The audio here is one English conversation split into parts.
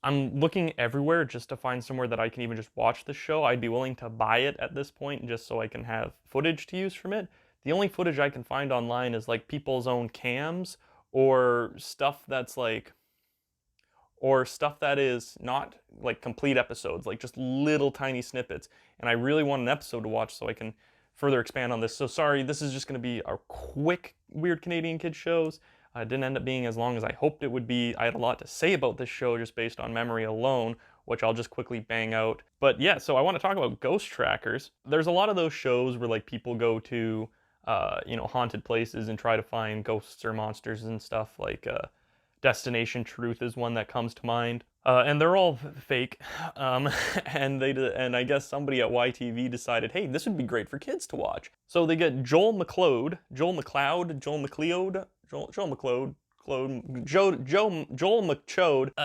I'm looking everywhere just to find somewhere that I can even just watch the show. I'd be willing to buy it at this point just so I can have footage to use from it. The only footage I can find online is like people's own cams or stuff that's like, or stuff that is not like complete episodes, like just little tiny snippets. And I really want an episode to watch so I can further expand on this. So sorry, this is just going to be a quick Weird Canadian Kids shows. It didn't end up being as long as I hoped it would be. I had a lot to say about this show just based on memory alone, which I'll just quickly bang out. But yeah, so I want to talk about ghost trackers. There's a lot of those shows where like people go to, haunted places and try to find ghosts or monsters and stuff. Like Destination Truth is one that comes to mind. And they're all fake. And I guess somebody at YTV decided, hey, this would be great for kids to watch. So they get Joel McLeod, Joel McChode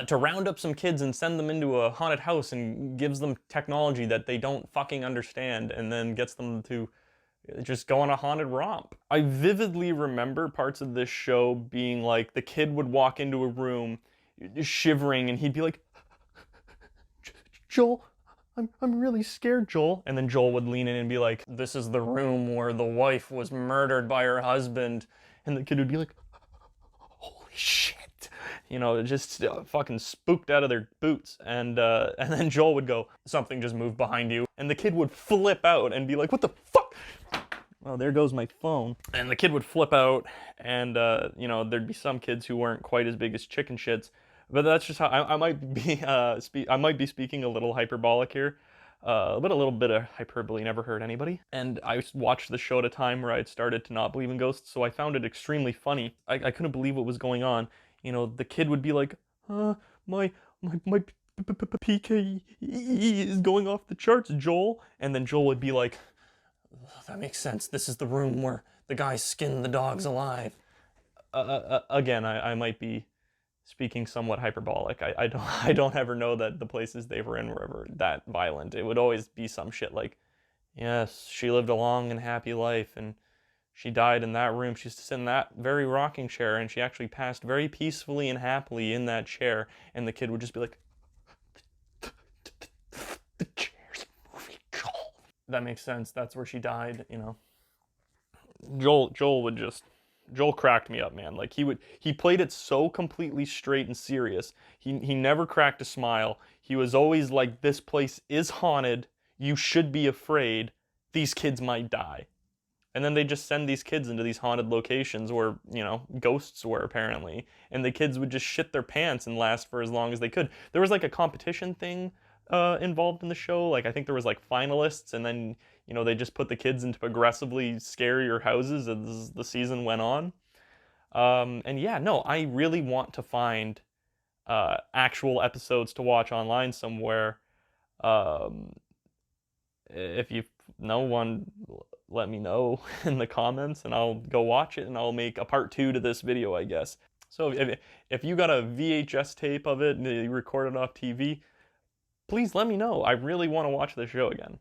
to round up some kids and send them into a haunted house and gives them technology that they don't fucking understand, and then gets them to just go on a haunted romp. I vividly remember parts of this show being like, the kid would walk into a room shivering and he'd be like, Joel, I'm really scared, Joel. And then Joel would lean in and be like, this is the room where the wife was murdered by her husband. And the kid would be like, holy shit. You know, just fucking spooked out of their boots. And then Joel would go, something just moved behind you. And the kid would flip out and be like, what the fuck? Oh, there goes my phone. And the kid would flip out, and there'd be some kids who weren't quite as big as chicken shits. But that's just how I might be. I might be speaking a little hyperbolic here, but a little bit of hyperbole never hurt anybody. And I watched the show at a time where I'd started to not believe in ghosts, so I found it extremely funny. I couldn't believe what was going on. You know, the kid would be like, my PKE is going off the charts, Joel. And then Joel would be like, that makes sense. This is the room where the guy skinned the dogs alive. Again, I might be speaking somewhat hyperbolic. I don't ever know that the places they were in were ever that violent. It would always be some shit like, yes, she lived a long and happy life, and she died in that room. She used to sit in that very rocking chair, and she actually passed very peacefully and happily in that chair. And the kid would just be like, the chair's moving, Joel. That makes sense. That's where she died, you know. Joel cracked me up, man. Like he played it so completely straight and serious. He never cracked a smile. He was always like, this place is haunted. You should be afraid. These kids might die. And then they just send these kids into these haunted locations where, you know, ghosts were apparently. And the kids would just shit their pants and last for as long as they could. There was like a competition thing involved in the show. Like I think there was like finalists, and then, you know, they just put the kids into progressively scarier houses as the season went on. And yeah, no, I really want to find actual episodes to watch online somewhere. If you know one, let me know in the comments and I'll go watch it, and I'll make a part 2 to this video, I guess. So if you got a VHS tape of it and you recorded it off TV, please let me know. I really want to watch this show again.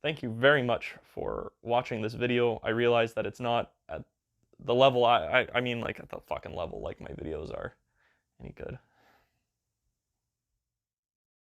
Thank you very much for watching this video. I realize that it's not at the level I mean like at the fucking level like my videos are any good.